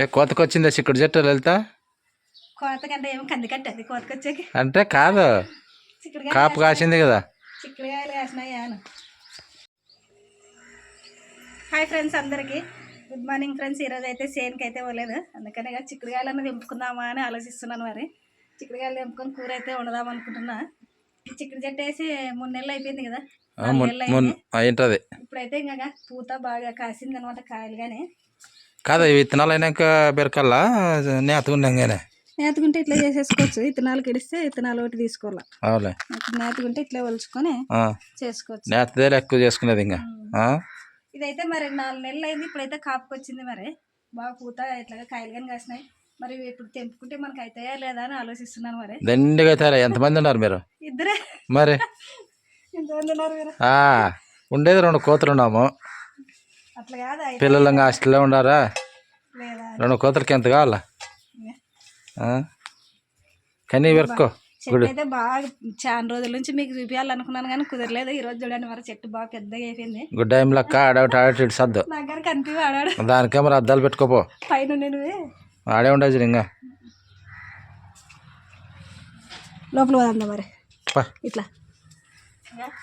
ఏ కోతకొచ్చిందా చిక్కుడు చెట్టు లలిత? కోతకంటే ఏమో కందికంటే అది కోతకొచ్చాక అంటే కాదు, కాపు కాసింది కదా. చిక్కుడుకాయలు కాసినాయాను. హాయ్ ఫ్రెండ్స్, అందరికీ గుడ్ మార్నింగ్ ఫ్రెండ్స్. ఈరోజు అయితే సేన్కి అయితే పోలేదు, అందుకనే చిక్కుడుకాయలు అన్నది తెంపుకుందామా అని ఆలోచిస్తున్నాను. మరి చిక్కుడుకాయలు తెంపుకొని కూర అయితే వండుదాం అనుకుంటున్నా. చిక్కుడు చెట్టు వేసి 3 నెలలు అయిపోయింది కదా, 4 నెలలు అయింది. ఇప్పుడైతే ఇంకా పూత బాగా కాసింది అనమాట, కాయలు. కానీ కాదు, విత్తనాలు అయినాక బెరకల్లా నేతకుండగానే నేతకుంటే ఇట్లా చేసేసుకోవచ్చు. విత్తనాలు కిడిస్తే విత్తనాలు ఒకటి తీసుకోవాలి. నేతకుంటే ఇట్లా ఒలుచుకొని చేసుకోవచ్చు. నేతదే ఎక్కువ చేసుకునేది. ఇంకా ఇదైతే మరి 4 నెలలు అయింది. ఇప్పుడైతే కాపుకి వచ్చింది. మరి బాగా పూత ఇట్లాగా కాయలు కానీ కాసినాయి. మరి ఇప్పుడు తెంపుకుంటే మనకి అవుతాయా లేదా అని ఆలోచిస్తున్నాను. మరి దండిగా అవుతారా? ఎంతమంది ఉన్నారు మీరు? ఇద్దరే. మరి ఎంతమంది ఉన్నారు మీరు? ఉండేది 2 కోతలు ఉన్నాము. అట్లా కాదు, పిల్లలంగా హాస్టల్లో ఉండారా? 2 కోతలకి ఎంత కావాలా? కానీ పెరుక్కో. అయితే బాగా చాలా రోజుల నుంచి మీకు చూపించాలనుకున్నాను కానీ కుదరలేదు. ఈ రోజు చూడండి, మరి చెట్టు బాగా పెద్దగా అయిపోయింది. గుడ్ టైం లెక్క ఆడేటి సర్దు దగ్గర కనిపి ఆడాడు. దానికే మరి అద్దాలు పెట్టుకోపో. పైన నేను ఆడే ఉండదు ఇంకా లోపల పోదా. మరి ఇట్లా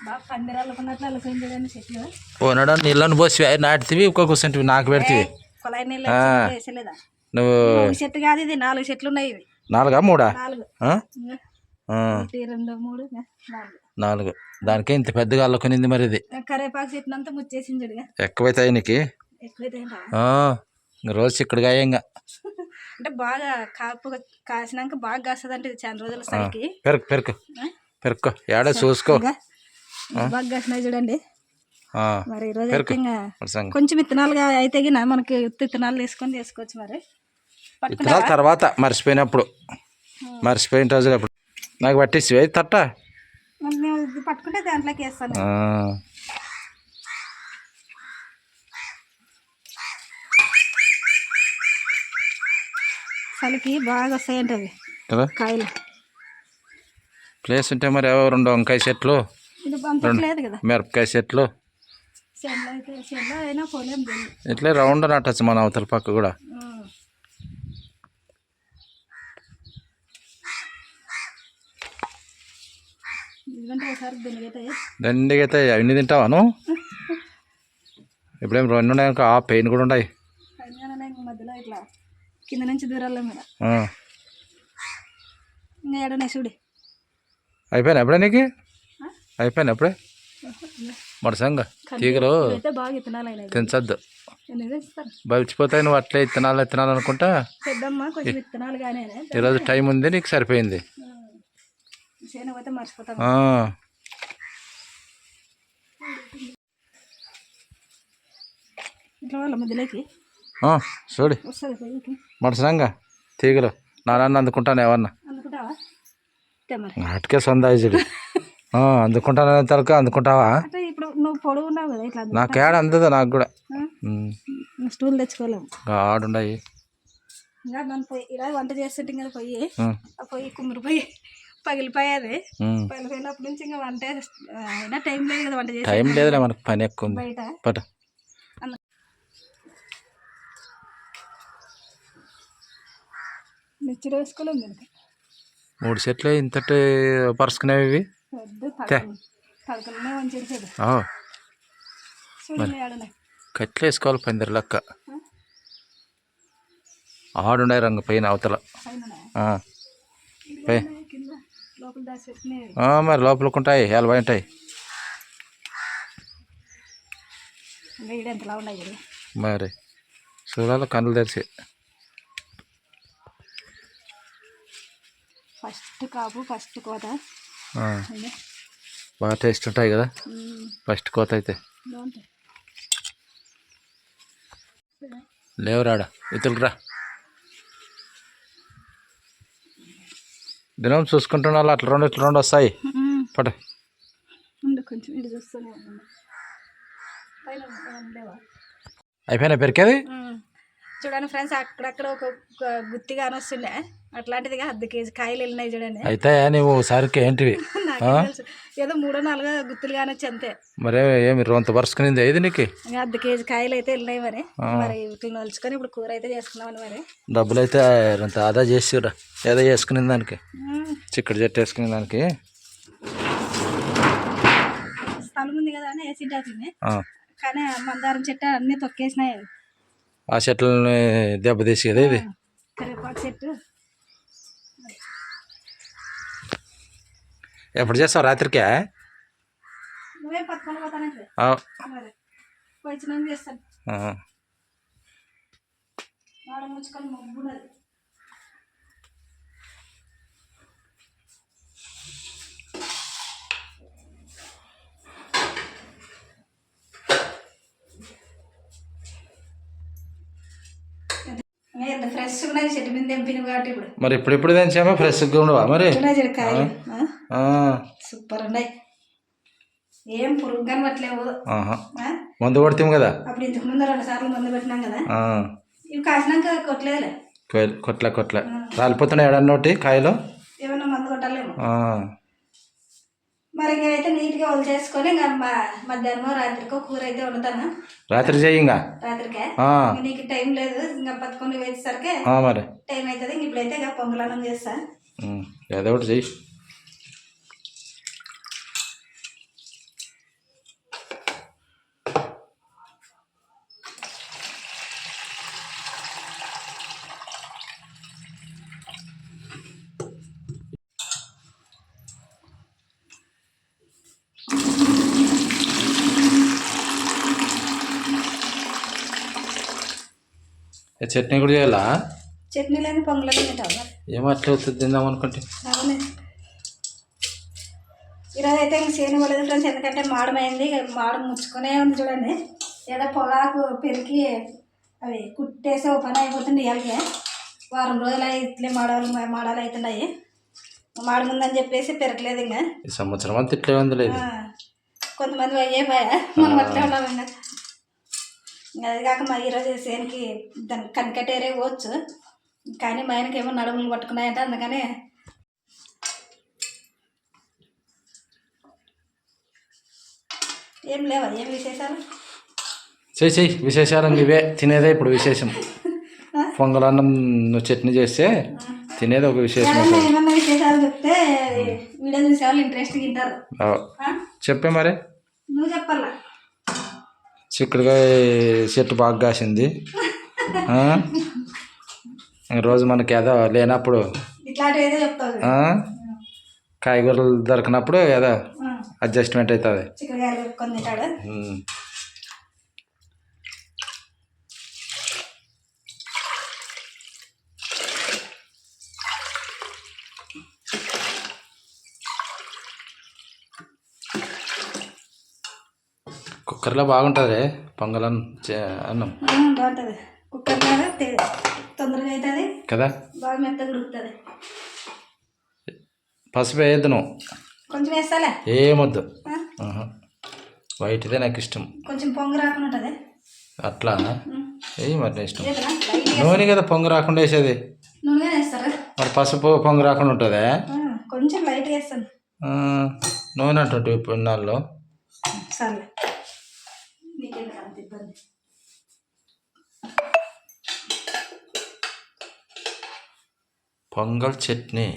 బాగా పందిరాలు అల్లుకున్నట్లు అల్లుకొని చూడండి చెట్లు. పోనాడు నీళ్ళని పోసి నాటితివి, ఒక్కొక్క కూర్చుంటివి నాకు పెడితివి. కొలాయి నీళ్ళు వేసలేదా నువ్వు? చెట్టు కాదు ఇది, 4 చెట్లు ఉన్నాయి. ఇవి 4 3 2 3 4. దానికే ఇంత పెద్దగా అల్లుకునింది. మరి ఇది కరేపాకు చెట్టునంతా ముచ్చేసింది. ఎక్కువైతాయి నీకు. రోజు చిక్కుడుకాయ ఇంకా అంటే బాగా కాపు కాసినాక బాగా కాస్తుంది. అంటే ఇది చాలా రోజుల సరికి పెరుక్కో ఏడా చూసుకో. బాగా కాసినాయి చూడండి. మరి ఈరోజు అయితే ఇంకా కొంచెం విత్తనాలుగా అయితే మనకి విత్తనాలు తీసుకొని చేసుకోవచ్చు. మరి విత్తనాల తర్వాత మర్చిపోయిన రోజులు అప్పుడు నాకు పట్టించి తట్ట పట్టుకుంటే దాంట్లోకి వేస్తాను. చలికి బాగా వస్తాయంట అవి కాయలు. ప్లేస్ ఉంటే మరి 2 వంకాయ చెట్లు, లేదు కదా, మిరపకాయ చెట్లు ఇట్లా రౌండ్ నాటచ్చు మన అవతల పక్క కూడా. దండిగా అవుతాయి. అవన్నీ తింటావా నువ్వు? ఇప్పుడేం 2 ఉన్నాయి, ఆ పెయిన్ కూడా ఉన్నాయి. మధ్యలో ఇట్లా కింద నుంచి దూరాల మీద ఇంకా ఏడనే చూడు. అయిపోయినా ఎప్పుడే నీకు? అయిపోయినా ఎప్పుడే? మడసంగా తీగలు తెంచద్దు, బలిచిపోతాయి. నువ్వు అట్లే విత్తనాలు అనుకుంటా. ఈరోజు టైం ఉంది నీకు, సరిపోయింది. చూడు మడసంగా తీగలు నాన్న అందుకుంటాను. ఏమన్నా అటుకే సొందాయిజుడు అందుకుంటాను. తరక అందుకుంటావా? నాకు ఏడ అందదు. నాకు కూడా స్టూల్ తెచ్చుకోలేము, ఆడుండయి. ఇలా వంట చేస్తుంటే కదా పొయ్యి, ఆ పొయ్యి కుమ్మరి పొయ్యి పగిలిపోయేది. పగిలిపోయినప్పటి నుంచి ఇంకా వంట అయినా టైం లేదు కదా, వంట చేసి టైం లేదులే మనకు, పని ఎక్కువ ఉంది బయట. పట మిర్చిలో వేసుకోలేము. దీనికి 3 చెట్లు ఇంతటి పరుచుకునేవి. కట్లు వేసుకోవాలి పందిరి లెక్క. ఆడుండే రంగు పైన అవతల. మరి లోపలికి ఉంటాయి, 50 ఉంటాయి. మరి చూడాలి కళ్ళు తెరిచి. ఫస్ట్ కాపు ఫస్ట్ కోత బాగా టేస్ట్ ఉంటాయి కదా ఫస్ట్ కోత అయితే. లేవురాడా ఇతరులురా, దినం చూసుకుంటున్నా. అట్లా 2 వస్తాయి. పట అయిపోయినా పెరికేది. చూడండి ఫ్రెండ్స్, అక్కడక్కడ ఒక గుత్తిగా వస్తుండే, అట్లాంటిదిగా 1/2 కేజీ కాయలు వెళ్ళినాయి చూడండి. అయితే నువ్వు సరికి ఏంటివి నాకేం తెలుసు, ఏదో 3-4 గుత్తులు కానొచ్చు అంతే. మరే ఏమి రొంత వరుసకునింది ఏది నీకు ఇంకా 1/2 కేజీ కాయలు అయితే వెళ్ళినాయి మరి. మరి వీటిని నలుచుకొని ఇప్పుడు కూర అయితే చేసుకున్నామని మరి. డబ్బులు అయితే రొంత ఆదా చేసిరా ఏదో వేసుకునే దానికి చిక్కడి చెట్టు వేసుకునే దానికి స్థలం ఉంది కదా అని వేసింటాతుంది. కానీ ఆ మందారం చెట్టు అన్నీ తొక్కేసినాయి. ఆ చెట్లని దెబ్బతీసి కదా ఇది కరివేపాకు చెట్టు. ఎప్పుడు చేస్తావు రాత్రికే నువ్వే పట్టుకొని పోతానంటే మరి వచ్చిన చేస్తాను. వాడ ముచ్చుకొని మబ్బున్నది. ఎంత ఫ్రెష్ ఉన్నాయి చెట్టు మీద తెంపినవి కాబట్టి ఇప్పుడు. మరి ఇప్పుడు తెంచామా ఫ్రెష్గా ఉండవా మరి కాయలు సూపర్ ఉన్నాయి. ఏం పురుగు కనబట్లేవు. మందు కొడతాం కదా అప్పుడు ఇంతకు ముందు 2 సార్లు మందు పెట్టినాం కదా. ఇవి కాసినాక కొట్టలేదులే. కొట్ల రాలిపోతున్నాయి ఏడన్నోటి కాయలు. ఏమన్నా మందు కొట్టాలేమో. మరి ఇంకైతే నీట్గా వదిలి చేసుకొని ఇంకా మధ్యాహ్నమో రాత్రికో కూర అయితే వండుతాను. రాత్రి చేయి ఇంకా రాత్రికే నీకు టైం లేదు. ఇంకా పట్టుకొని వేసేసరికి మరి టైం అవుతుంది. ఇంక ఇప్పుడైతే ఇక పొంగలన్నం చేస్తా. ఏదో ఒకటి చెయ్యి. చట్నీ కూడా చేయాలా? చట్నీ లేని పొంగలన్నం తింటావా? ఏమో అట్లా అవుతుంది తిందాం అనుకుంటే. అవునే ఈరోజు అయితే ఇంక చేను పోలేదు ఫ్రెండ్స్. ఎందుకంటే మాడమైంది. మాడం ముచ్చుకునే ఉంది చూడండి. ఏదో పొగాకు పెరిగి అవి కుట్టేసి ఓ పని అయిపోతుంది. ఇవాళకి వారం రోజులు ఇట్లే మాడాలు అవుతున్నాయి. మాడముందని చెప్పేసి పెరగలేదు. ఇంకా ఈ సంవత్సరం అంతా ఇట్లే ఉంది. లేదు కొంతమంది అయ్యే భయ మనం అట్లే ఉన్నాం. ఇంకా అది కాక మా ఈరోజు చేనికి దానికి కనికట్టేరే పోవచ్చు. కానీ మా ఆయనకి ఏమో నడుములు పట్టుకున్నాయంట. అందుకని ఏం లేవా? ఏం విశేషాలు? చెయ్యి విశేషాలు ఇవే. తినేదే ఇప్పుడు విశేషం. పొంగలన్నం చట్నీ చేస్తే తినేది ఒక విశేషం. ఏమన్నా విశేషాలు చెప్తే వీడియో చూసే వాళ్ళు ఇంట్రెస్ట్గా తింటారు. చెప్పే మరి. నువ్వు చెప్పాలా? చిక్కుడుకాయ చెట్టు బాగా కాసింది. రోజు మనకి ఏదో లేనప్పుడు ఇట్లాంటివి చెప్తావు. కాయగూరలు దొరికినప్పుడు ఏదో అడ్జస్ట్మెంట్ అవుతుంది. చిక్కుడుకాయలు పెట్టుకొని తింటాడు. కుక్కర్లో బాగుంటుంది పొంగలన్నం అన్నం. బాగుంటుంది కుక్కర్లో. తొందరగా అవుతుంది కదా. బాగా మెత్తగా ఉడుకుతుంది. పసుపు వేయద్దు నువ్వు. కొంచెం వేస్తాలే. ఏమొద్దు. వైట్దే నాకు ఇష్టం. కొంచెం పొంగు రాకుండా ఉంటుంది అట్లా. ఏ మరి ఇష్టం. నూనె కదా పొంగు రాకుండా వేసేది. నూనె వేస్తారా? మరి పసుపు పొంగు రాకుండా ఉంటుందా? కొంచెం లైట్గా వేస్తాను. నూనె అంటుంటే ఇప్పుడు నాల్లో. సర్లే నీకెందుకు అంత ఇబ్బంది. Pongal chutney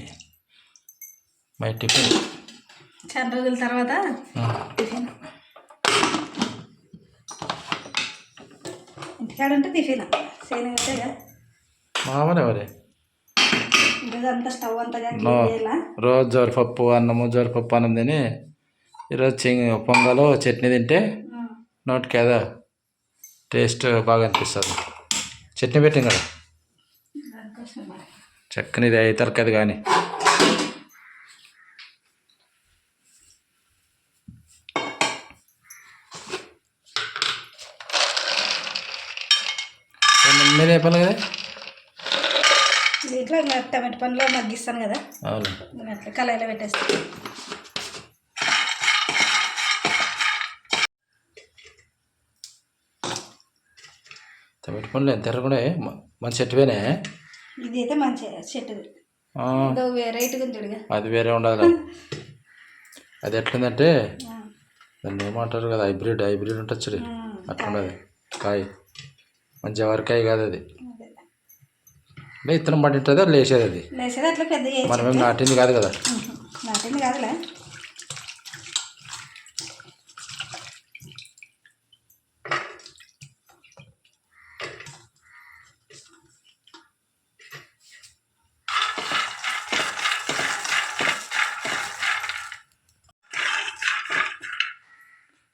my tiffin. చాలా రోజుల తర్వాత టిఫిన్. ఇంటికాడంటే టిఫిన్ చేయగా మామూలే మరి. ఈరోజంతా స్టవ్ అంతా రోజు జోరపప్పు అన్నము జోరపప్పు అన్నం తిని ఈరోజు పొంగలు చట్నీ తింటే నోటికి ఏదో టేస్ట్ బాగా అనిపిస్తుంది. చట్నీ పెట్టింది కదా చక్కనిది అవుతారు కదా. కానీ మీరే చెప్పాలి కదా. దీంట్లో టమాటో పండ్లో మగ్గిస్తాను కదా. అవును అట్లా కళాయిలో పెట్టేస్తాను. టమాటో పండ్లు ఎంత ఎర్రగా మంచి చెట్టువేనే. ఇది అయితే మంచి చెట్టు. ఆ, ఏదో వెరైటీగా ఉంటాడుగా. అది వేరే ఉండదు. అది ఎట్లుందంటే దాన్ని ఏమంటారు కదా, హైబ్రిడ్ ఉంటుంది చూడు, అట్లా ఉండదు కాయ. మంచి ఎవరికాయ కాదు అది. అంటే ఇత్తనం పడి ఉంటుంది, అది లేచేది. అది లేచేది అట్లా పెద్ద మనమేం నాటింది కాదు కదా. నాటింది కాదులే.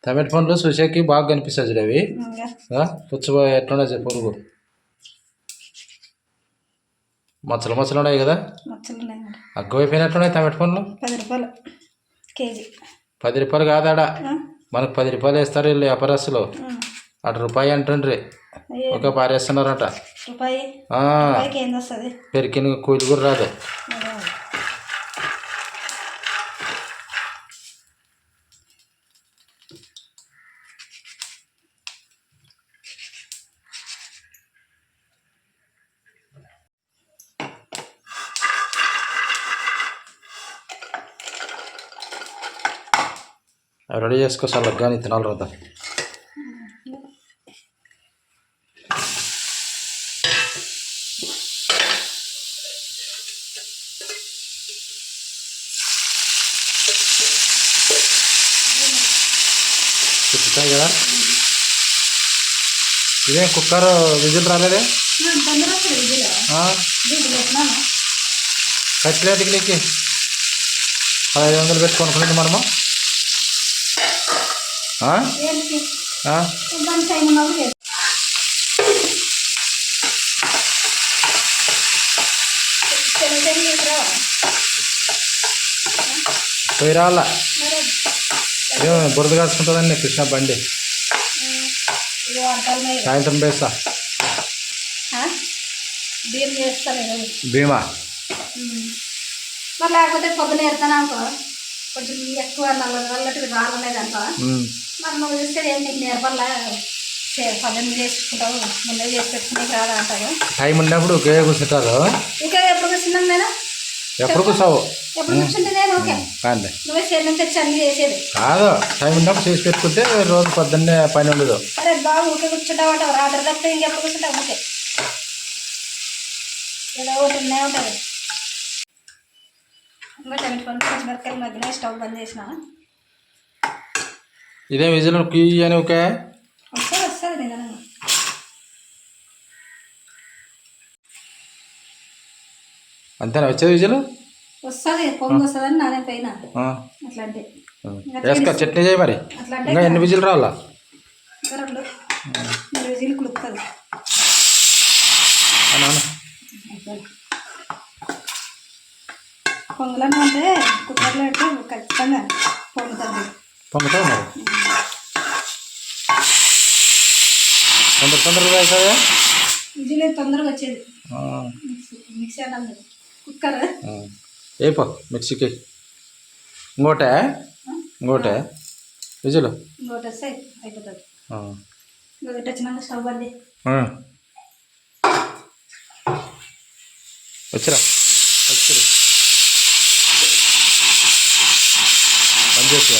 టమాటో పండ్లు చూసేకి బాగా కనిపిస్తుంది చూడు అవి. పుచ్చు ఎట్లుండే పురుగు మచ్చలు మచ్చలు ఉన్నాయి కదా. మచ్చలు ఉన్నాయి. అగ్గమైపోయినట్టున్నాయి టమాటో పండ్లు. 10 రూపాయలు కేజీ. 10 రూపాయలు కాదాడా, మనకు 10 రూపాయలు వేస్తారు వీళ్ళు వ్యాపారస్తులు. అటు రూపాయి అంటుండ్రి, ఒక పారేస్తున్నారట. రూపాయికి ఏంది వస్తుంది? పెరికిన కూలి కూడా రాదు. అవి రెడీ చేసుకో సార్, కానీ తినాలి రద్దా. తిప్పుతాయి కదా. ఇదేం కుక్కర్ విజిల్ రాలేదే? ఖర్చులేటికి నీకు 1500 పెట్టుకోనుకునేది మనము. పోయి రావాలా, ఏం బురద కాసుకుంటుందండి కృష్ణ బండి. సాయంత్రం వేస్తా భీమా. మరి లేకపోతే పొద్దున ఎడతాను అనుకో, కొంచెం ఎక్కువ నల్లటి రాళ్ళు ఉన్నాయి దాంట్లో. మరి నువ్వు చూస్తే ఏం నీకు నేర్పల్లా, పద్దెనిమిది చేసుకుంటావు, ముందే చేసి పెట్టుకునే కాదా అంటారు. టైం ఉన్నప్పుడు ఒకే కూర్చుంటారు. ఇంకా ఎప్పుడు కూర్చున్నాను నేను? ఎప్పుడు కూర్చోవు? ఎప్పుడు కూర్చుంటే నేను ఓకే, నువ్వే చేతి నుంచి వచ్చి అన్ని చేసేది కాదు. టైం ఉన్నప్పుడు చేసి పెట్టుకుంటే రోజు పొద్దున్నే పని ఉండదు. సరే బాగా ఊకే కూర్చుంటావు అంటావు, రాత్రి తప్పితే ఇంకెప్పుడు కూర్చుంటావు ఊకే ఏదో ఒకటి ఉన్నాయి ఉంటుంది. ఇంకా టమాటో పచ్చిమిరపకాయలు మధ్యన స్టవ్ బంద్ చేసిన. ఇదే విజిల్ అని ఓకే వస్తుంది నిజంగా. అంతేనా వచ్చేది విజిల్? వస్తుంది, పొంగి వస్తుందని నానే పైన అట్లాంటి. వేసుకో చట్నీ చేయి మరి. ఇంకా ఎన్ని విజిల్ రావాలా? ఇంకా 2-3 విజిల్ కులుపుతుంది. పొంగులను అంటే కుక్కర్లో పెడితే ఖచ్చితంగా పొంగుతుంది. పొంగుతావు మరి తొందరగా అవుతుందా? విజిల్ తొందరగా వచ్చేది. మిక్సీ అన్నది కుక్కర్ ఏపో మిక్సీకి. ఇంకోటే విజిల్ ఇంకోటి వస్తే అయిపోతుంది. ఇంకోటి వచ్చినాక స్టవ్ బంద్ వచ్చిరా బంద్ చేసా.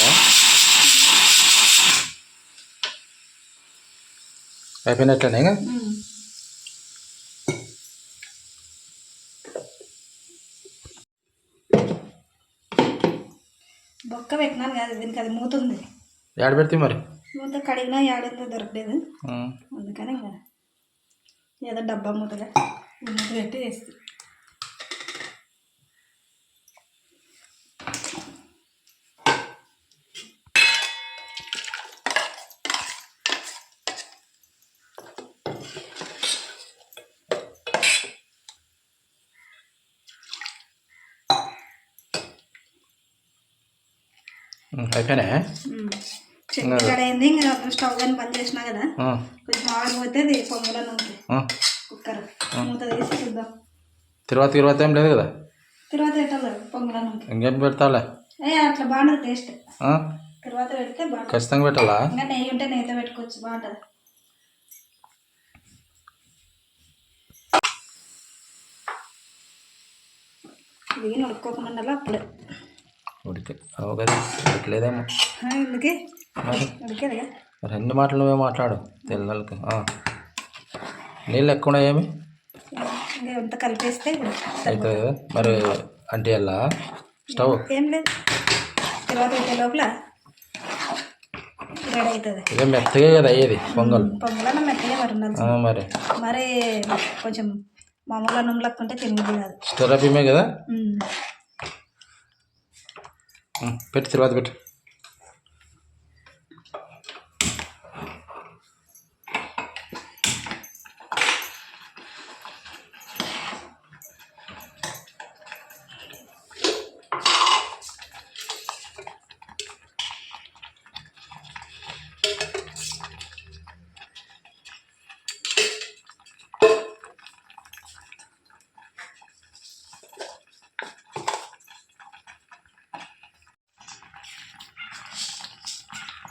అయిపోయినట్లేనే ఇంకా. బొక్క పెట్టినాను కాదు, దీనికి అది మూతుంది. ఏడ పెడితే మరి మూత కడిగినా ఏడంతా దొరకలేదు, అందుకని ఇంకా ఏదో డబ్బా మూతగా మూత పెట్టి వేస్తుంది. అయిపోయినా చట్నీ కడైంది. ఇంకా స్టవ్ కానీ బంద్ చేసినా కదా, కొంచెం ఆడిపోతే అది పొంగలను ఉంటుంది. కుక్కర్ మూత తీసి చూద్దాం. తర్వాత ఏం లేదు కదా. తర్వాత పెట్టాలి పొంగలను ఉంటుంది. ఇంకేం పెడతాలే, అట్లా బాగుంటుంది టేస్ట్. తర్వాత పెడితే బాగుంటుంది, ఖచ్చితంగా పెట్టాలా. ఇంకా నెయ్యి ఉంటే నెయ్యితో పెట్టుకోవచ్చు, బాగుంటుంది. ఇది ఉడుక్కోకుండా ఉండాలి అప్పుడే. ఉడికి అవు కదా, ఉడకలేదేమో ఎందుకే మరి. ఉడికేదిగా. రెండు మాటలు నువ్వే మాట్లాడు తెల్లలకి. నీళ్ళు ఎక్కువ ఉన్నాయేమి అంతా కలిపేస్తే అవుతుంది కదా మరి. అంటే అలా స్టవ్ ఏం లేదు, తర్వాత పెట్టే లోపల రెడీ అవుతుంది. ఇదే మెత్తగా కదా అయ్యేది పొంగల్. పొంగలన్న మెత్తగా మరి ఉండాలి. మరి మరి కొంచెం మామూలుగా అన్నం లక్కుంటే తినబుద్ధి కాదు. స్టోర్ బియ్యమే కదా. పెట్టి తర్వాత పెట్టు.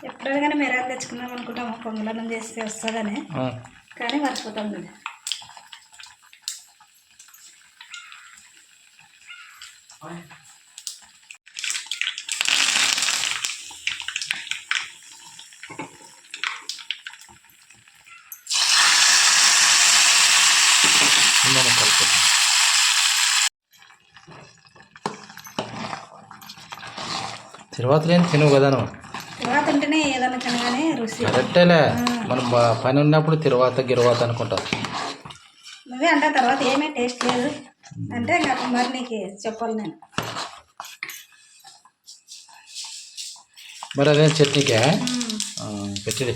ఎప్పుడైనా కానీ మెరాలు తెచ్చుకుందాం అనుకుంటాము పొంగలన్నం చేస్తే వస్తుందని, కానీ మర్చిపోతాం కదా. తర్వాత నేను తినవు కదా నువ్వు. తర్వాత ఉంటేనే ఏదైనా తినగానే రుచి. కరెక్టేలే, మనం పని ఉన్నప్పుడు గిరవాత అనుకుంటాం. నువ్వే అంటే తర్వాత ఏమీ టేస్ట్ లేదు అంటే ఇంకా మరి నీకు చెప్పాలి నేను. మరి అదే చట్నీకే పెట్టిది.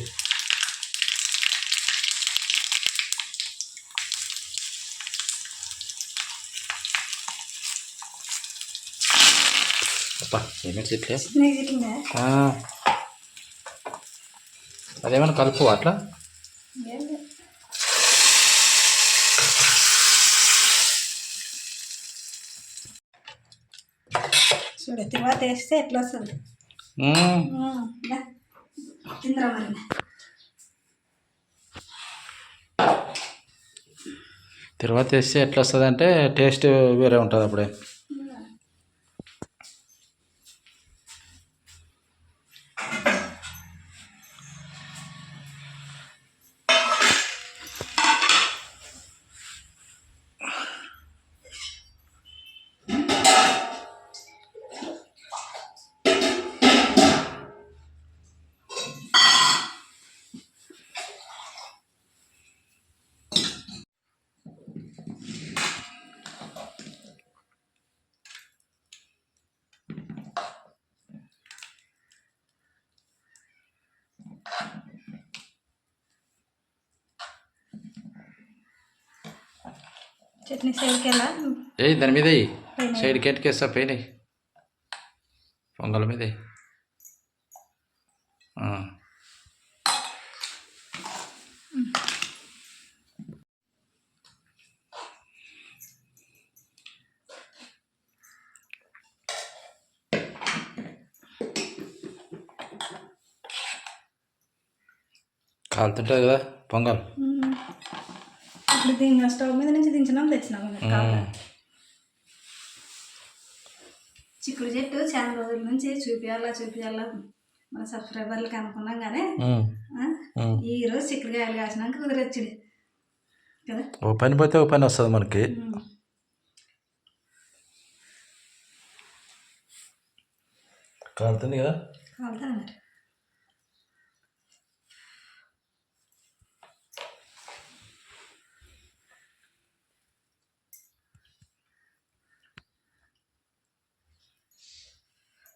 అప్పా ఏమిటి చెట్లే. అదేమన్నా కలుపు అట్లా. చూడు తర్వాత వేస్తే ఎట్లా వస్తుంది తిందరా మరి. తర్వాత వేస్తే ఎట్లా వస్తుంది అంటే టేస్ట్ వేరే ఉంటుంది అప్పుడే. చట్నీ సైడ్కి వెళ్ళా దాని మీద సైడ్ కెట్కేస్తా పోయినాయి పొంగల్ మీద. కాలుతుంటుంది కదా పొంగల్. ఇప్పుడు స్టవ్ మీద నుంచి దించినాం తెచ్చినాము. చిక్కుడు చెట్టు చాలా రోజుల నుంచి చూపించాలా మన సబ్స్క్రైబర్లకి అనుకున్నాం, కానీ ఈరోజు చిక్కుడుకాయలు కాసినాక కుదిరొచ్చుడు కదా. ఓ పని పోతే ఓ పని వస్తుంది మనకి. కాలుతుంది కదా. కాలుతా మరి.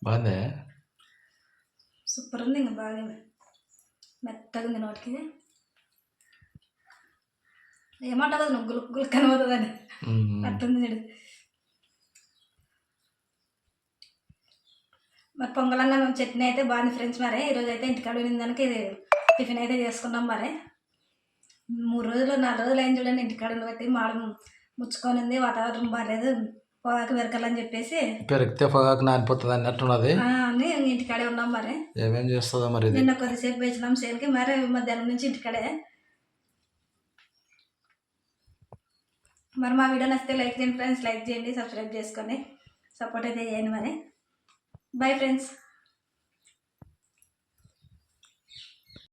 బాగుందే, సూపర్ ఉంది. ఇంకా బాగా మెత్తగా ఉంది నోటికి. ఏమంటావు నువ్వు గులుకు కనబడుతుందని అట్టుంది చూడు. మరి పొంగలన్నం చట్నీ అయితే బాగుంది ఫ్రెండ్స్. మరి ఈరోజు అయితే ఇంటికాడ దానికి టిఫిన్ అయితే చేసుకున్నాం. మరి 3 రోజులు 4 రోజులు అయింది చూడండి ఇంటికాడ బట్టి. మాడ ముచ్చుకొని ఉంది, వాతావరణం బాగాలేదు, పొగాకు పెరకాలని చెప్పేసి. పెరిగితే పొగాకు నానిపోతుంది అన్నట్టున్నది అని ఇంటికాడే ఉన్నాం. మరి ఏమేం చేస్తుందో మరి. నిన్న కొద్దిసేపు వేసినాం సేల్కి, మరి మధ్యాహ్నం నుంచి ఇంటికాడే. మరి మా వీడియో నచ్చితే లైక్ చేయండి ఫ్రెండ్స్, లైక్ చేయండి, సబ్స్క్రైబ్ చేసుకోండి. సపోర్ట్ అయితే చేయండి మరి. Bye friends.